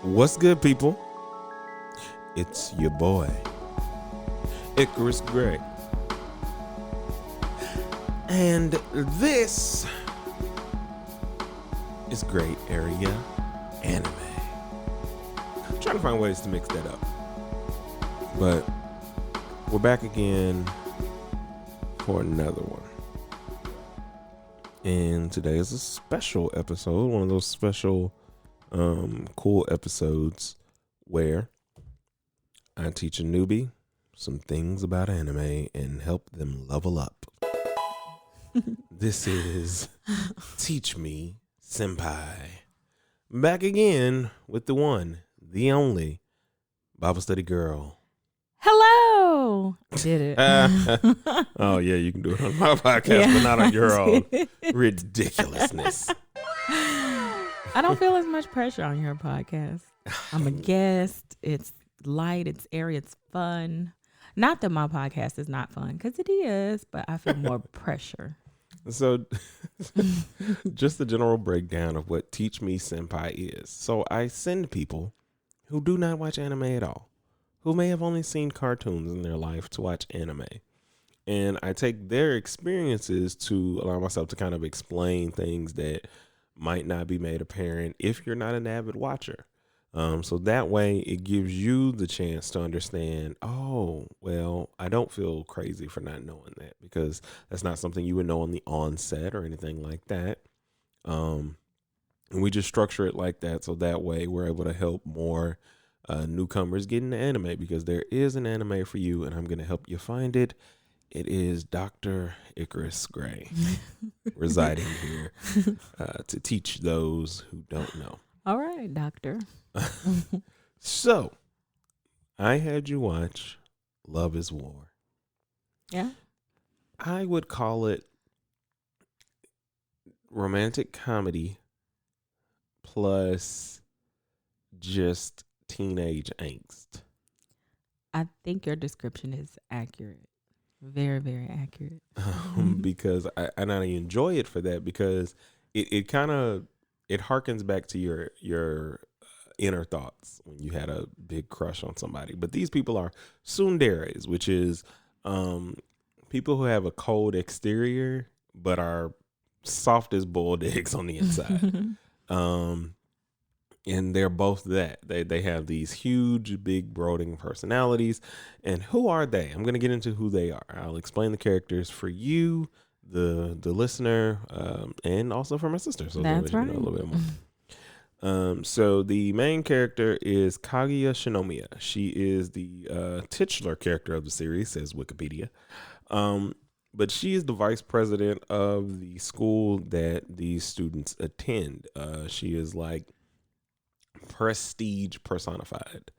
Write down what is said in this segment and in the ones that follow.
What's good, people? It's your boy, Icarus Gray. And this is Gray Area Anime. I'm trying to find ways to mix that up. But we're back again for another one. And today is a special episode, one of those special cool episodes where I teach a newbie some things about anime and help them level up. This is Teach Me Senpai. Back again with the one, the only Bible study girl. Hello. I did it. Oh yeah, you can do it on my podcast, but not on your own. Ridiculousness. I don't feel as much pressure on your podcast. I'm a guest. It's light. It's airy. It's fun. Not that my podcast is not fun, because it is, but I feel more pressure. So just the general breakdown of what Teach Me Senpai is. So I send people who do not watch anime at all, who may have only seen cartoons in their life, to watch anime. And I take their experiences to allow myself to kind of explain things that might not be made apparent if you're not an avid watcher. So that way it gives you the chance to understand, oh, well, I don't feel crazy for not knowing that, because that's not something you would know on the onset or anything like that. And we just structure it like that, so that way we're able to help more newcomers get into anime, because there is an anime for you, and I'm going to help you find it. It is Dr. Icarus Gray residing here to teach those who don't know. All right, doctor. So, I had you watch Love is War. Yeah. I would call it romantic comedy plus just teenage angst. I think your description is accurate. Very, very accurate. Because I enjoy it for that, because it kind of harkens back to your inner thoughts when you had a big crush on somebody. But these people are tsunderes, which is people who have a cold exterior but are soft as boiled eggs on the inside. And they're both that. They have these huge, big, brooding personalities. And who are they? I'm going to get into who they are. I'll explain the characters for you, the listener, and also for my sister. So that's right. You know a little bit more. So the main character is Kaguya Shinomiya. She is the titular character of the series, says Wikipedia. But she is the vice president of the school that these students attend. She is like prestige personified.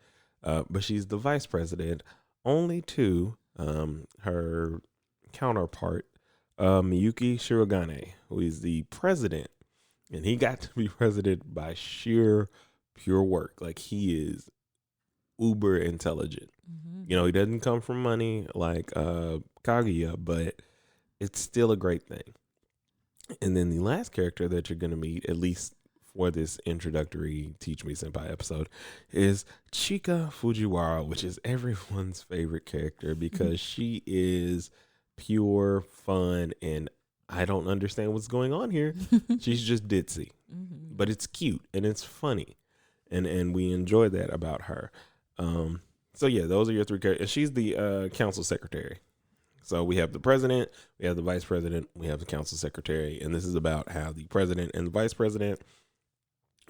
But she's the vice president only to her counterpart, Miyuki Shirogane, who is the president. And he got to be president by sheer pure work. Like, he is uber intelligent. Mm-hmm. You know, he doesn't come from money like Kaguya, but it's still a great thing. And then the last character that you're going to meet, at least for this introductory Teach Me Senpai episode, is Chika Fujiwara, which is everyone's favorite character, because she is pure fun, and I don't understand what's going on here. She's just ditzy, but it's cute and it's funny, and we enjoy that about her. So yeah, those are your three characters. She's the council secretary. So we have the president, we have the vice president, we have the council secretary, and this is about how the president and the vice president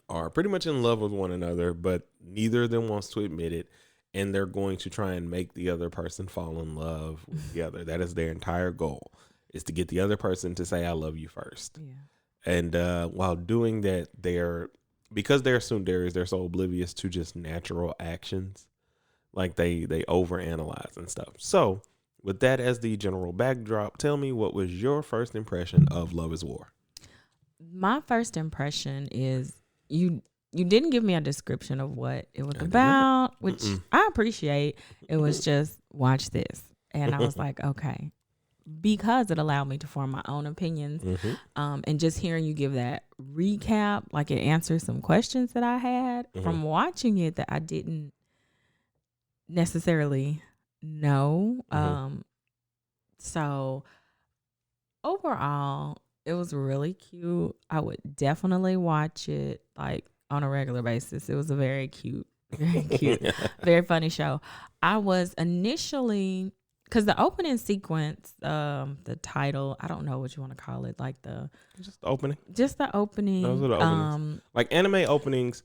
are pretty much in love with one another, but neither of them wants to admit it, and they're going to try and make the other person fall in love with the other. That is their entire goal, is to get the other person to say, I love you first. Yeah. And while doing that, because they're tsunderes, they're so oblivious to just natural actions. Like they overanalyze and stuff. So with that as the general backdrop, tell me, what was your first impression of Love is War? My first impression is you didn't give me a description of what it was about, which I appreciate. It was just, watch this. And I was like, okay, because it allowed me to form my own opinions. And just hearing you give that recap, like it answers some questions that I had from watching it that I didn't necessarily know. So overall, it was really cute. I would definitely watch it like on a regular basis. It was a very cute, very funny show. I was initially, because the opening sequence, the title, I don't know what you want to call it, like just the opening. Just the opening. Those are the openings. Like anime openings,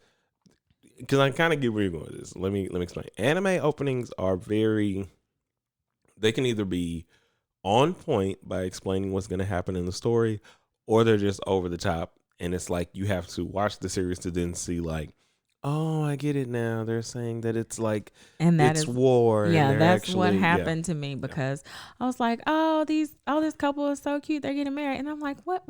because I kind of get where you're going with this. Let me explain. Anime openings are they can either be on point by explaining what's going to happen in the story, or they're just over the top. And it's like you have to watch the series to then see like, oh, I get it now. They're saying that it's like, and that it's war. Yeah, that's what happened to me, because I was like, oh, this couple is so cute. They're getting married. And I'm like, what?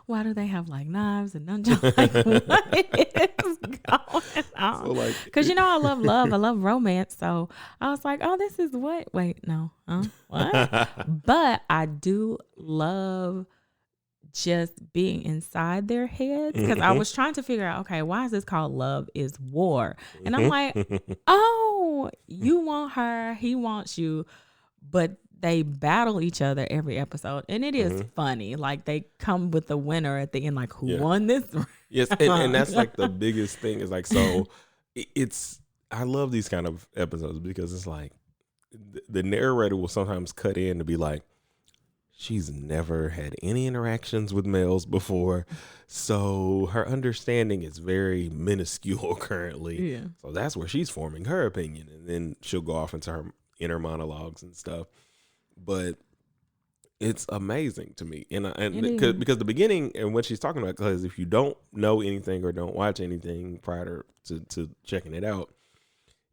Why do they have like knives and nunchucks? Like, what is going on? So, like, because I love love. I love romance. So I was like, oh, this is what? Wait, no. What? But I do love just being inside their heads, because I was trying to figure out, okay, why is this called Love is War? And I'm like, oh, you want her, he wants you, but they battle each other every episode, and it is funny. Like they come with the winner at the end, like who won this? Yes, and that's like the biggest thing is like, so I love these kind of episodes because it's like the narrator will sometimes cut in to be like, she's never had any interactions with males before, so her understanding is very minuscule currently. Yeah. So that's where she's forming her opinion, and then she'll go off into her inner monologues and stuff. But it's amazing to me, and because the beginning and what she's talking about, because if you don't know anything or don't watch anything prior to checking it out,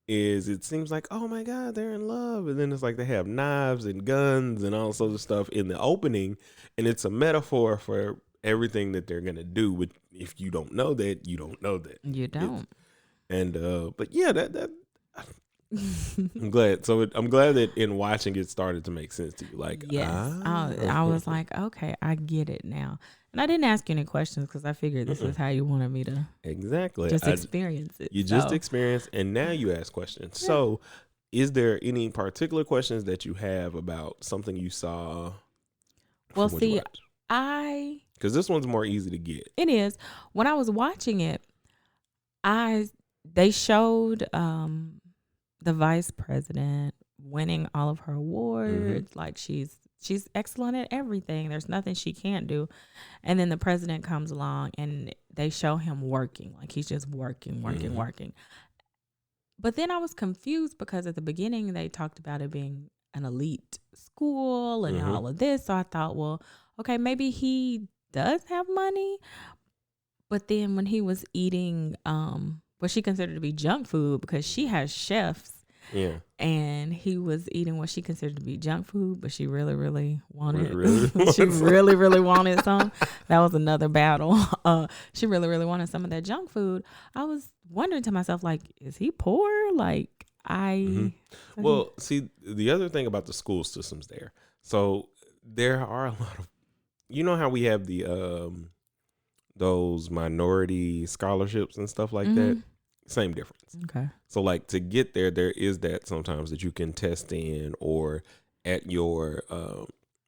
is it seems like, oh my God, they're in love. And then it's like they have knives and guns and all sorts of stuff in the opening. And it's a metaphor for everything that they're going to do. But if you don't know that, you don't know that. You don't. But yeah, that I'm glad. So I'm glad that in watching it started to make sense to you. Like, yes. I was like, okay, I get it now. And I didn't ask you any questions because I figured this is how you wanted me to just experience it. You just experience, and now you ask questions. Yeah. So is there any particular questions that you have about something you saw? Well, see, because this one's more easy to get. It is. When I was watching it, they showed the vice president winning all of her awards. Like she's excellent at everything. There's nothing she can't do. And then the president comes along and they show him working. Like he's just working. But then I was confused because at the beginning they talked about it being an elite school and all of this. So I thought, well, okay, maybe he does have money. But then when he was eating what she considered to be junk food, because she has chefs. Yeah. And he was eating what she considered to be junk food, but she really, really wanted she really, really wanted some. That was another battle. She really, really wanted some of that junk food. I was wondering to myself, like, is he poor? Like, Well, see, the other thing about the school systems there. So there are a lot of, you know how we have the those minority scholarships and stuff like that? Same difference. Okay. So like to get there is that sometimes that you can test in, or at your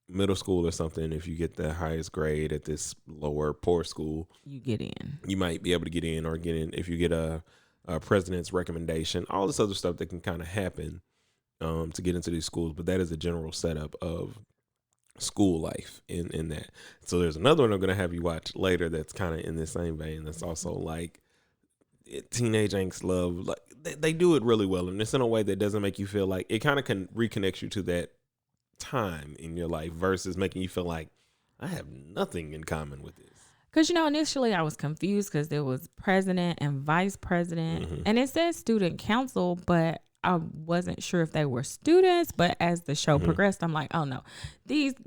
middle school or something, if you get the highest grade at this lower poor school, you get in. You might be able to get in, or get in if you get a president's recommendation, all this other stuff that can kind of happen to get into these schools. But that is a general setup of school life in that. So there's another one I'm going to have you watch later that's kind of in the same vein. That's also like teenage angst love. Like they do it really well, and it's in a way that doesn't make you feel like, it kind of can reconnect you to that time in your life versus making you feel like I have nothing in common with this. Because, initially I was confused because there was president and vice president, and it says student council, but I wasn't sure if they were students. But as the show progressed, I'm like, oh no,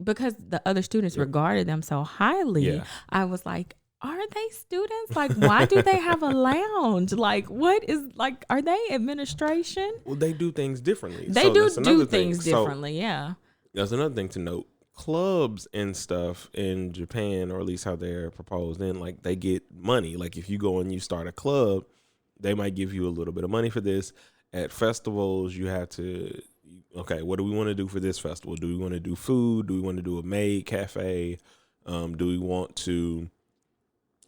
because the other students regarded them so highly, I was like, are they students? Like, why do they have a lounge? Like, are they administration? Well, they do things differently. They do things differently, yeah. That's another thing to note. clubs and stuff in Japan, or at least how they're proposed, then like they get money. Like if you go and you start a club, they might give you a little bit of money for this. At festivals, you have to, okay, what do we want to do for this festival? Do we want to do food? Do we want to do a maid cafe? Do we want to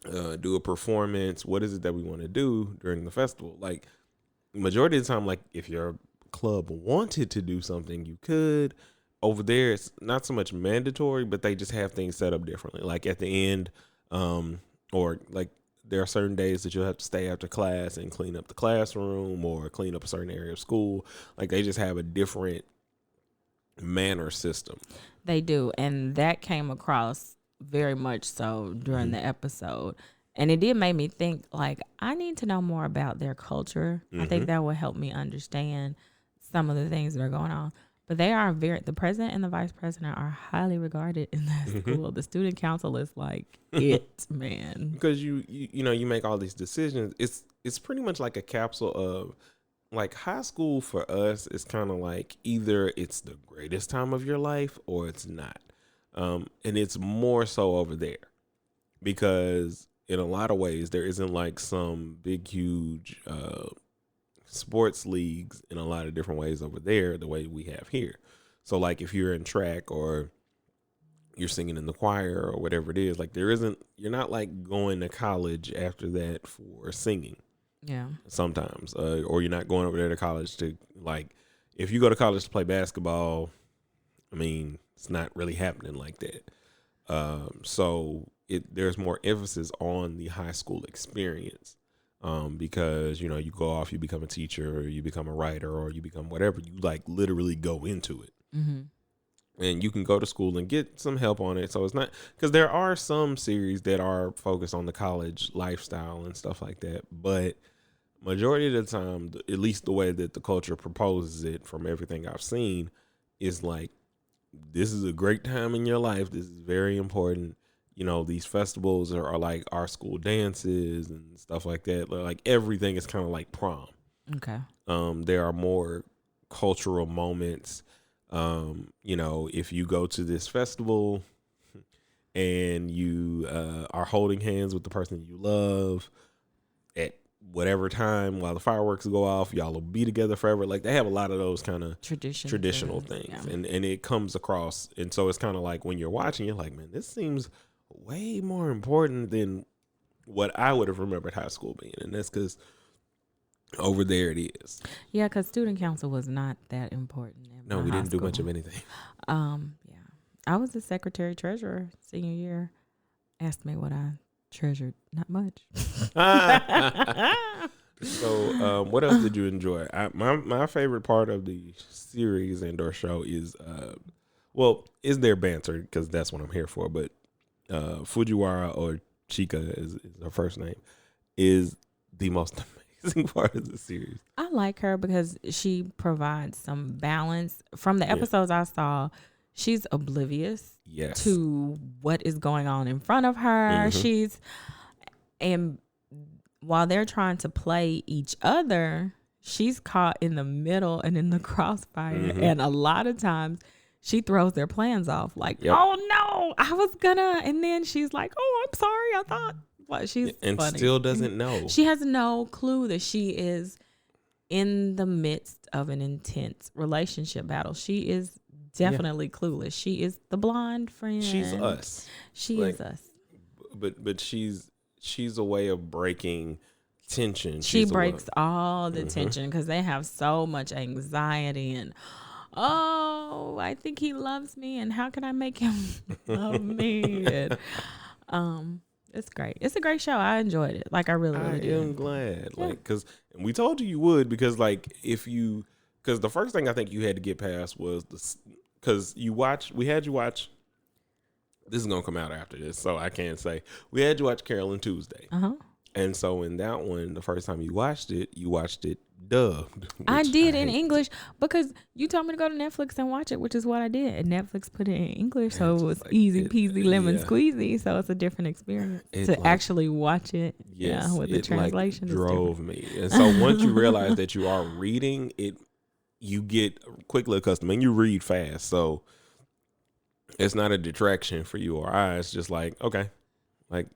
do a performance? What is it that we want to do during the festival? Like majority of the time, like if your club wanted to do something, you could. Over there, it's not so much mandatory, but they just have things set up differently. Like at the end, or like there are certain days that you'll have to stay after class and clean up the classroom or clean up a certain area of school. Like they just have a different manner system. They do, and that came across very much so during the episode. And it did make me think, like, I need to know more about their culture. I think that will help me understand some of the things that are going on. But they are the president and the vice president are highly regarded in that school. The student council is like it, man. Because you know, you make all these decisions. It's pretty much like a capsule of, like, high school for us is kind of like either it's the greatest time of your life or it's not. And it's more so over there because in a lot of ways there isn't like some big, huge sports leagues in a lot of different ways over there the way we have here. So like if you're in track or you're singing in the choir or whatever it is, like you're not like going to college after that for singing. Yeah. Sometimes, or you're not going over there to college to, like, if you go to college to play basketball, I mean, it's not really happening like that. So there's more emphasis on the high school experience, because, you know, you go off, you become a teacher, or you become a writer, or you become whatever. You like literally go into it. And you can go to school and get some help on it. So it's not, because there are some series that are focused on the college lifestyle and stuff like that. But majority of the time, at least the way that the culture proposes it from everything I've seen, is like, this is a great time in your life. This is very important. You know, these festivals are like our school dances and stuff like that. Like everything is kind of like prom. Okay. There are more cultural moments. You know, if you go to this festival and you are holding hands with the person you love at whatever time while the fireworks go off, y'all will be together forever. Like they have a lot of those kind of traditional things. Yeah. And it comes across. And so it's kind of like when you're watching, you're like, man, this seems way more important than what I would have remembered high school being. And that's because over there it is. Yeah, because student council was not that important. No, we didn't do much of anything. Yeah, I was the secretary treasurer senior year. Asked me what I treasured. Not much. So, what else did you enjoy? My favorite part of the series and or show is is their banter, because that's what I'm here for. But Fujiwara, or Chika is her first name, is the most amazing part of the series. I like her because she provides some balance. From the episodes I saw, she's oblivious to what is going on in front of her. And while they're trying to play each other, she's caught in the middle and in the crossfire. And a lot of times she throws their plans off, like, oh no, I was gonna, and then she's like, oh, I'm sorry, I thought. Well, she's and funny. Still doesn't know. She has no clue that she is in the midst of an intense relationship battle. She is definitely clueless. She is the blonde friend. She's us. She is us. But she's a way of breaking tension. She breaks all the tension because they have so much anxiety and, oh, I think he loves me, and how can I make him love me? And, it's great. It's a great show. I enjoyed it. Like I really did. I am glad. Like, because we told you would, because like because the first thing I think you had to get past was because we had you watch. This is gonna come out after this, so I can't say. We had you watch Carolyn Tuesday. And so in that one, the first time you watched it dubbed. I did in English because you told me to go to Netflix and watch it, which is what I did. And Netflix put it in English, so it was like, easy peasy lemon squeezy. So it's a different experience to actually watch it. With the translation. Like drove me. And so once you realize that you are reading it, you get quickly accustomed. And you read fast, so it's not a detraction for you or I. It's just like, okay, like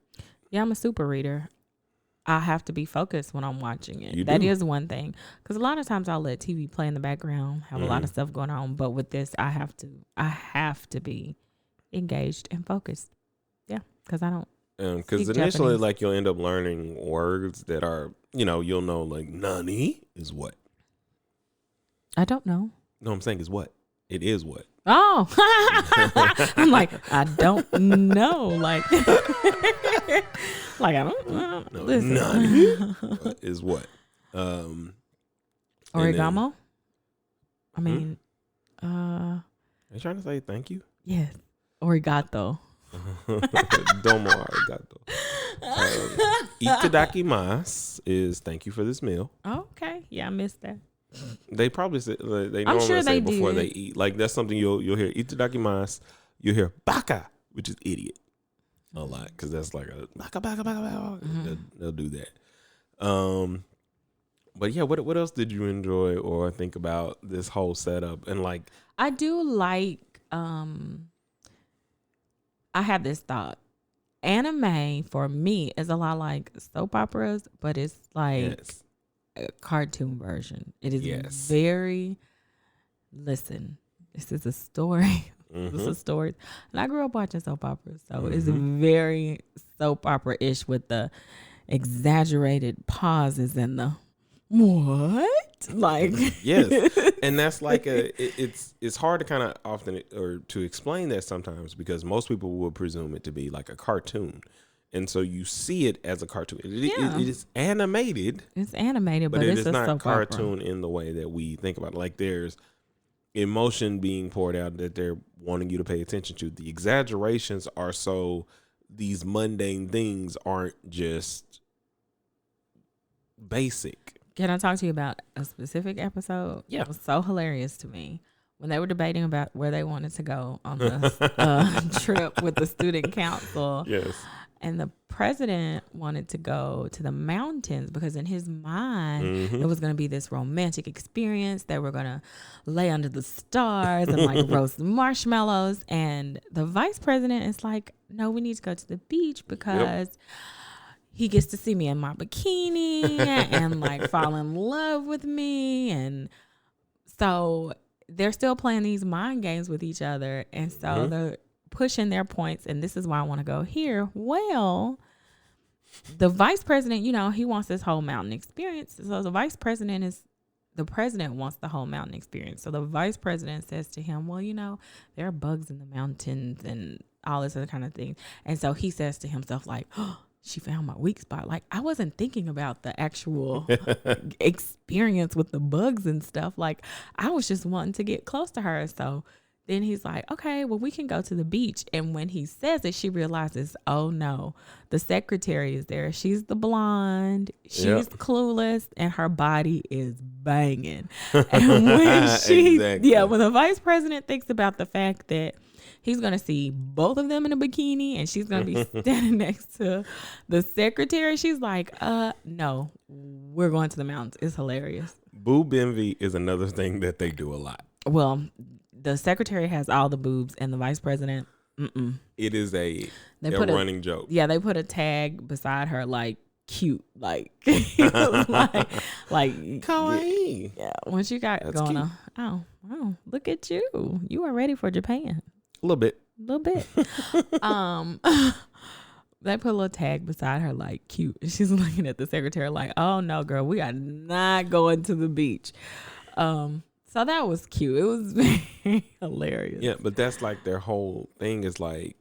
Yeah, I'm a super reader. I have to be focused when I'm watching it. you That do. is one thing. Because a lot of times I'll let TV play in the background, have a lot of stuff going on. But with this, I have to be engaged and focused. Yeah, because I don't Because speak initially, Japanese. like you'll end up learning words that are, you'll know like nani is what. I don't know. No, I'm saying is what. It is what. Oh, I'm like, I don't know. Like, like I don't No, listen. nani is what. Origamo? I Hmm? mean, Are you trying to say thank you? yes. Origato. Domo arigato. Itadakimasu is thank you for this meal. Okay. Yeah, I missed that. They probably say they I'm normally sure say they before they did. eat. Like that's something you'll hear itadakimasu. You'll hear baka, which is idiot, a lot because that's like a baka baka baka baka. They'll do that. But yeah, what else did you enjoy or think about this whole setup and like? I do like, I have this thought. Anime for me is a lot like soap operas, but it's like Yes, a cartoon version. It is yes. very, listen, this is a story. This is stories. And I grew up watching soap operas, so it's very soap opera-ish with the exaggerated pauses and the what? Like Yes, and that's like it's hard to kind of often or to explain that sometimes because most people will presume it to be like a cartoon, and so you see it as a cartoon. Yeah. It is animated, It's animated, but but it it's is a not soap cartoon opera. in the way that we think about it. Like there's emotion being poured out that they're wanting you to pay attention to. The exaggerations are so these mundane things aren't just basic. Can I talk to you about a specific episode? Yeah. It was so hilarious to me when they were debating about where they wanted to go on the trip with the student council. Yes. And the president wanted to go to the mountains because in his mind, it was going to be this romantic experience. They were going to lay under the stars and like roast marshmallows. And the vice president is like, no, we need to go to the beach because he gets to see me in my bikini and like fall in love with me. And so they're still playing these mind games with each other. And so they're pushing their points. And this is why I want to go here. Well, the vice president, he wants this whole mountain experience. So the president wants the whole mountain experience. So the vice president says to him, well, there are bugs in the mountains and all this other kind of thing. And so he says to himself like, oh, she found my weak spot. Like I wasn't thinking about the actual experience with the bugs and stuff. Like I was just wanting to get close to her. So then he's like, okay, well, we can go to the beach. And when he says it, she realizes, oh no, the secretary is there. She's the blonde. She's clueless and her body is banging. And when when the vice president thinks about the fact that he's going to see both of them in a bikini and she's going to be standing next to the secretary, she's like, no, we're going to the mountains. It's hilarious. Boob envy is another thing that they do a lot. Well, the secretary has all the boobs and the vice president, it is a running joke. Yeah, they put a tag beside her like cute, like like kawaii. Yeah, once you got That's going cute. on, oh, look at you. You are ready for Japan. A little bit. They put a little tag beside her like cute. She's looking at the secretary like, oh no, girl, we are not going to the beach. So that was cute. It was very hilarious. Yeah, but that's like their whole thing is like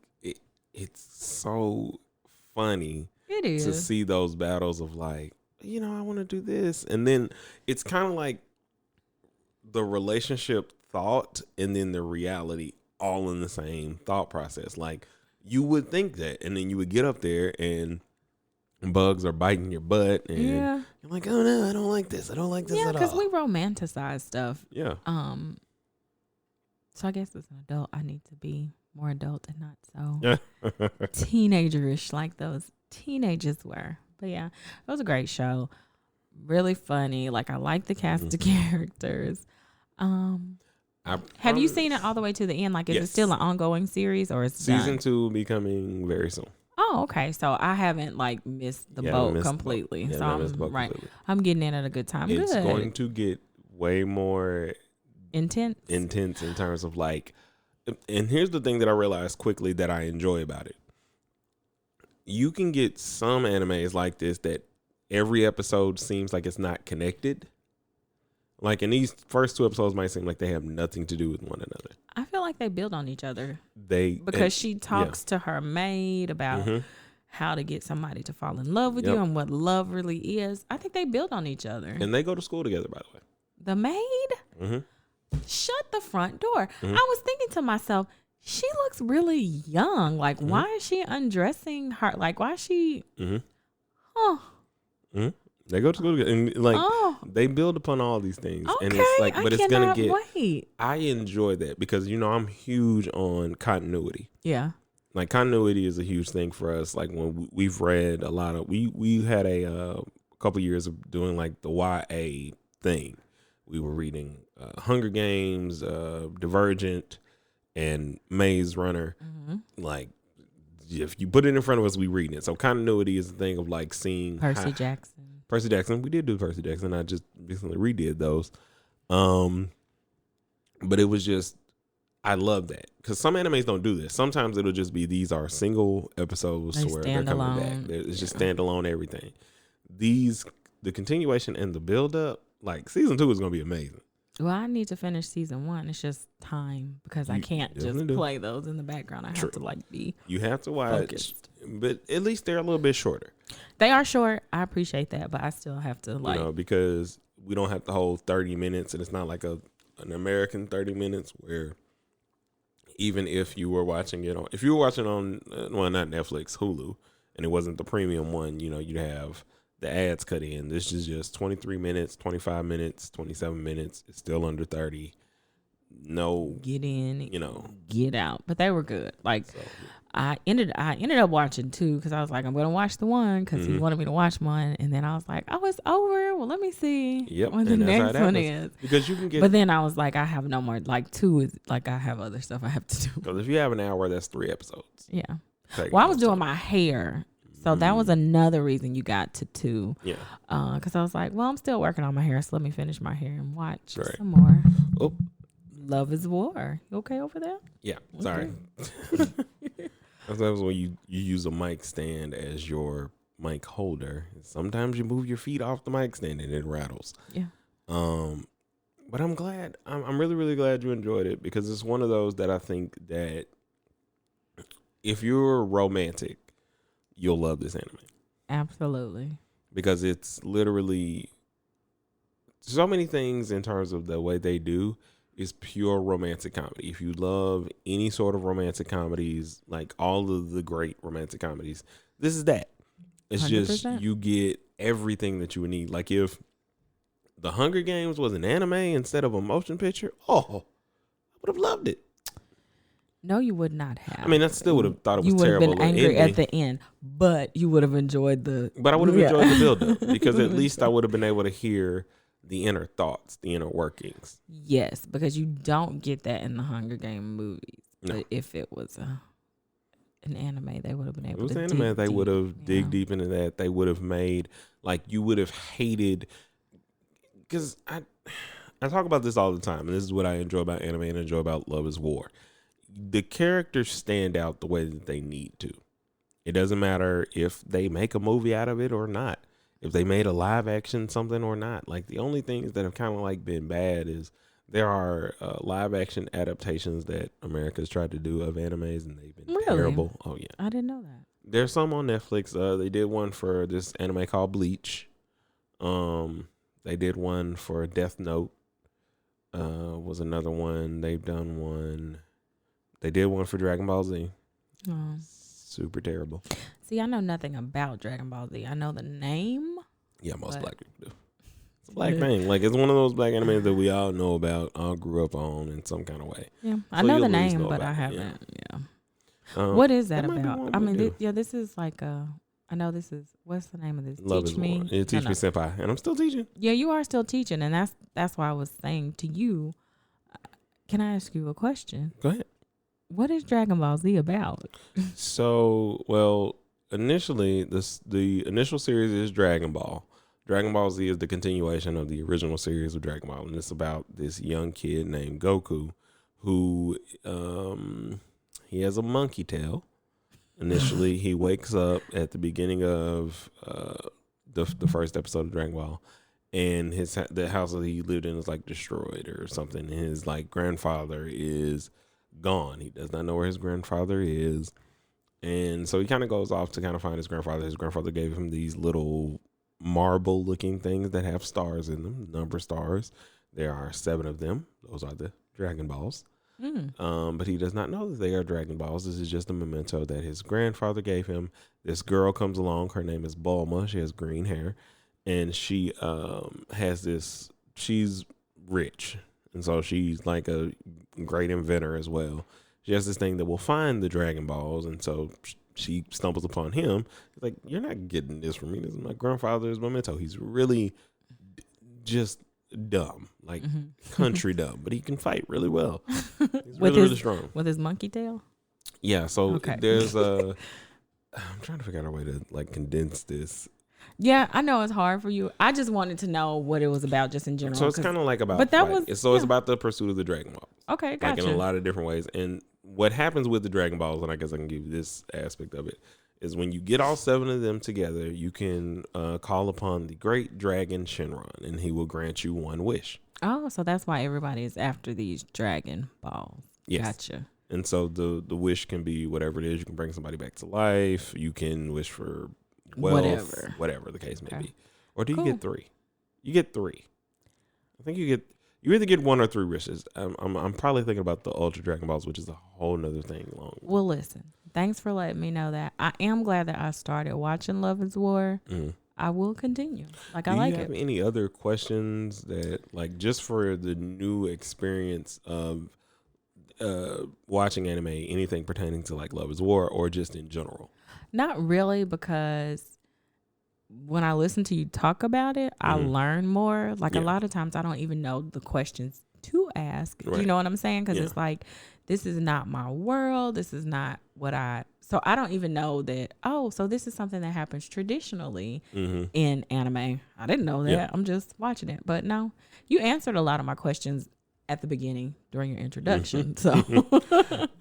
it's so funny It is to see those battles of like, I want to do this. And then it's kind of like the relationship thought and then the reality all in the same thought process. Like you would think that, and then you would get up there and bugs are biting your butt and you're like, oh no, I don't like this. I don't like this at all. because we romanticize stuff. Yeah. So I guess as an adult, I need to be more adult and not so teenagerish like those teenagers were. But yeah, it was a great show. Really funny. Like I like the cast of characters. Have you seen it all the way to the end? Like, is it still an ongoing series or is it season done? 2 will be coming very soon? Oh, okay. So I haven't like missed the boat completely. So I'm getting in at a good time. It's going to get way more intense in terms of like, and here's the thing that I realized quickly that I enjoy about it. You can get some animes like this that every episode seems like it's not connected. Like, in these first 2 episodes might seem like they have nothing to do with one another. I feel like they build on each other. Because she talks to her maid about how to get somebody to fall in love with you and what love really is. I think they build on each other. And they go to school together, by the way. The maid? Shut the front door. I was thinking to myself, she looks really young. Like, why is she undressing her? Like, why is she... They go to school together, and like they build upon all these things, and it's like, but it's gonna get. Wait. I enjoy that because I'm huge on continuity. Yeah, like continuity is a huge thing for us. Like when we've read a lot of, we had a couple years of doing like the YA thing. We were reading Hunger Games, Divergent, and Maze Runner. Like, if you put it in front of us, we reading it. So continuity is the thing of like seeing Percy Jackson. We did do Percy Jackson. I just recently redid those. But it was just, I love that because some animes don't do this. Sometimes it'll just be, these are single episodes to where they're coming back. It's just standalone everything. The continuation and the build up, like season 2 is going to be amazing. Well, I need to finish season 1. It's just time because I can't just play those in the background. I have to like be. You have to watch, focused. But at least they're a little bit shorter. They are short. I appreciate that, but I still have to like, because we don't have the whole 30 minutes, and it's not like an American 30 minutes where even if you were watching it on, well, not Netflix, Hulu, and it wasn't the premium one, you'd have the ads cut in. This is just 23 minutes, 25 minutes, 27 minutes. It's still under 30. No, get in, get out. But they were good. Like, so, I ended up watching 2 because I was like, I'm going to watch the one because he wanted me to watch one, and then I was like, oh, it's over. Well, let me see what the next one is. Because you can get. But then I was like, I have no more. Like 2 is like I have other stuff I have to do. Because if you have an hour, that's 3 episodes. Yeah. Well, I was doing my hair. So that was another reason you got to 2. Yeah. Because I was like, well, I'm still working on my hair, so let me finish my hair and watch some more. Oh. Love is War. You okay over there? Yeah. Sorry. That's when you use a mic stand as your mic holder. Sometimes you move your feet off the mic stand and it rattles. Yeah. But I'm glad. I'm really, really glad you enjoyed it because it's one of those that I think that if you're romantic, you'll love this anime. Absolutely. Because it's literally so many things in terms of the way they do is pure romantic comedy. If you love any sort of romantic comedies, like all of the great romantic comedies, this is that. It's 100%. Just you get everything that you would need. Like if The Hunger Games was an anime instead of a motion picture, I would have loved it. No, you would not have. I mean, I still would have thought it was terrible. You would have been angry at the end, but you would have enjoyed the... But I would have enjoyed the build-up because at least I would have been able to hear the inner thoughts, the inner workings. Yes, because you don't get that in the Hunger Game movies. No. But if it was an anime, they would have been able to dig deep. It was anime, they would have dig deep into that. They would have made, like, you would have hated... Because I talk about this all the time, and this is what I enjoy about anime and enjoy about Love is War. The characters stand out the way that they need to. It doesn't matter if they make a movie out of it or not. If they made a live action something or not. Like the only things that have kind of like been bad is there are live action adaptations that America's tried to do of animes and they've been terrible. Oh yeah. I didn't know that. There's some on Netflix. They did one for this anime called Bleach. They did one for Death Note. Was another one. They've done one. They did one for Dragon Ball Z. Oh. Super terrible. See, I know nothing about Dragon Ball Z. I know the name. Yeah, most black people do. It's a black thing. Like, it's one of those black animes that we all know about, all grew up on in some kind of way. Yeah, I know the name, but I haven't. Yeah. What is that about? I mean, this is like I know this is, what's the name of this? Love Teach Me. Yeah, Teach Me Senpai. And I'm still teaching. Yeah, you are still teaching. And that's why I was saying to you, Can I ask you a question? Go ahead. What is Dragon Ball Z about? So, well, initially, the initial series is Dragon Ball. Dragon Ball Z is the continuation of the original series of Dragon Ball, and it's about this young kid named Goku, who he has a monkey tail. Initially, he wakes up at the beginning of the first episode of Dragon Ball, and the house that he lived in is like destroyed or something. And his like grandfather is gone. He does not know where his grandfather is, and so he kind of goes off to kind of find his grandfather. His grandfather gave him these little marble-looking things that have stars in them, number stars. There are 7 of them. Those are the Dragon Balls. But he does not know that they are Dragon Balls. This is just a memento that his grandfather gave him. This girl comes along. Her name is Bulma. She has green hair, and she has this. She's rich, and so she's like a great inventor as well. She has this thing that will find the Dragon Balls, and so she stumbles upon him. He's like, "You're not getting this from me. This is my grandfather's memento." He's really just dumb, like country dumb, but he can fight really well. He's really strong with his monkey tail. Yeah, so there's a. I'm trying to figure out a way to like condense this. Yeah, I know it's hard for you. I just wanted to know what it was about, just in general. So it's kind of like about, but that fighting. It's about the pursuit of the Dragon Ball. Okay, gotcha. Like in a lot of different ways, and what happens with the Dragon Balls, and I guess I can give you this aspect of it, is when you get all 7 of them together, you can call upon the great dragon Shenron, and he will grant you 1 wish. Oh, so that's why everybody is after these Dragon Balls. Yes. Gotcha. And so the wish can be whatever it is. You can bring somebody back to life. You can wish for wealth, whatever the case may be. Or do you get 3? You get 3. I think you either get 1 or 3 wishes. I'm probably thinking about the Ultra Dragon Balls, which is a whole nother thing. Well, listen. Thanks for letting me know that. I am glad that I started watching Love is War. I will continue. Like, I like it. Do you have any other questions that, like, just for the new experience of watching anime, anything pertaining to like Love is War or just in general? Not really, because when I listen to you talk about it, I learn more. Like a lot of times I don't even know the questions to ask. Right. You know what I'm saying? Because it's like, this is not my world. This is not what so I don't even know that, so this is something that happens traditionally in anime. I didn't know that. Yeah. I'm just watching it. But no, you answered a lot of my questions at the beginning during your introduction. So,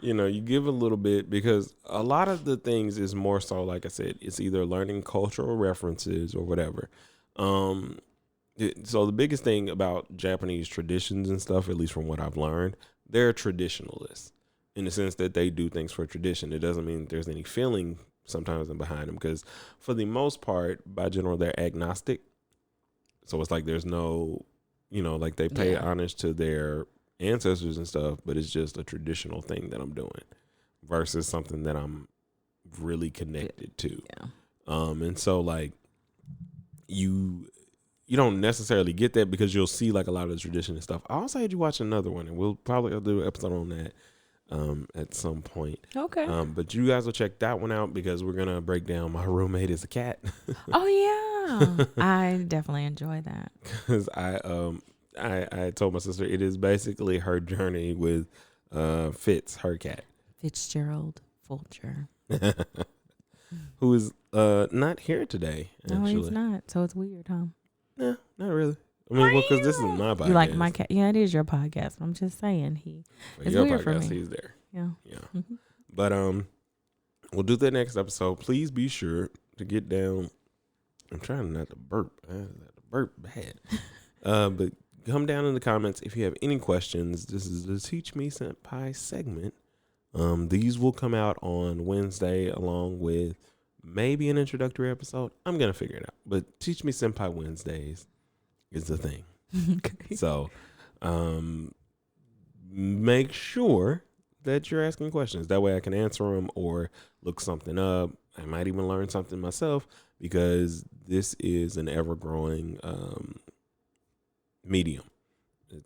you give a little bit, because a lot of the things is more so, like I said, it's either learning cultural references or whatever. So the biggest thing about Japanese traditions and stuff, at least from what I've learned, they're traditionalists in the sense that they do things for tradition. It doesn't mean there's any feeling sometimes behind them, because for the most part, by general, they're agnostic. So it's like there's no, like they pay homage to their ancestors and stuff, but it's just a traditional thing that I'm doing versus something that I'm really connected to. Yeah. And so like you don't necessarily get that because you'll see like a lot of the tradition and stuff. I also had you watch another one, and we'll probably do an episode on that at some point. Okay. But you guys will check that one out because we're gonna break down My Roommate is a Cat. Oh yeah, I definitely enjoy that because I told my sister it is basically her journey with Fitz, her cat, Fitzgerald Fulcher, who is not here today. Actually. No, he's not. So it's weird, huh? No, not really. I mean, well, because this is my podcast. You like my cat? Yeah, it is your podcast. I'm just saying it's your weird podcast, for me. He's there. Yeah. Mm-hmm. But we'll do that next episode. Please be sure to get down. I'm trying not to burp. I have to burp bad. But come down in the comments if you have any questions. This is the Teach Me Senpai segment. These will come out on Wednesday along with maybe an introductory episode. I'm going to figure it out. But Teach Me Senpai Wednesdays is the thing. Okay. So make sure that you're asking questions. That way I can answer them or look something up. I might even learn something myself because this is an ever-growing medium.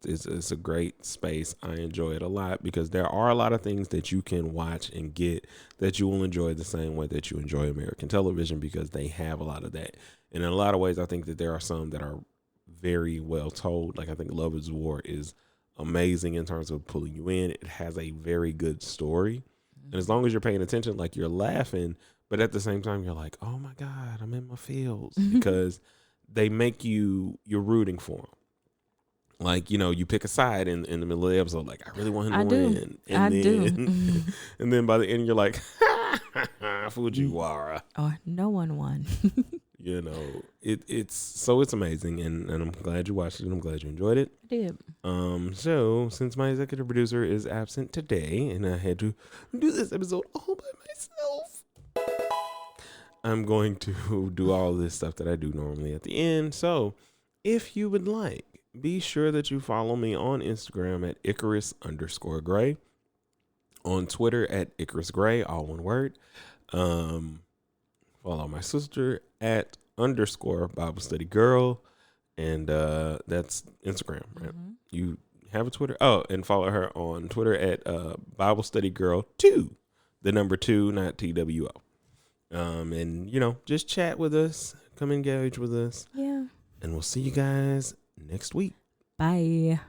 It's a great space. I enjoy it a lot because there are a lot of things that you can watch and get that you will enjoy the same way that you enjoy American television because they have a lot of that. And in a lot of ways, I think that there are some that are very well told. Like I think Love is War is amazing in terms of pulling you in. It has a very good story. And as long as you're paying attention, like you're laughing, but at the same time, you're like, oh my God, I'm in my feels because they make you're rooting for them. Like, you pick a side in the middle of the episode, like, I really want him to win. And I do. And then by the end, you're like, Fujiwara. Oh, no one won. It's amazing. And I'm glad you watched it. I'm glad you enjoyed it. I did. So since my executive producer is absent today and I had to do this episode all by myself, I'm going to do all this stuff that I do normally at the end. So if you would like, be sure that you follow me on Instagram at Icarus_Gray, on Twitter at Icarus Gray, all one word. Follow my sister at _Bible Study Girl, and that's Instagram, right? Mm-hmm. You have a Twitter? Oh, and follow her on Twitter at Bible Study Girl 2, the number 2, not TWO. And just chat with us, come engage with us. Yeah. And we'll see you guys next week. Bye.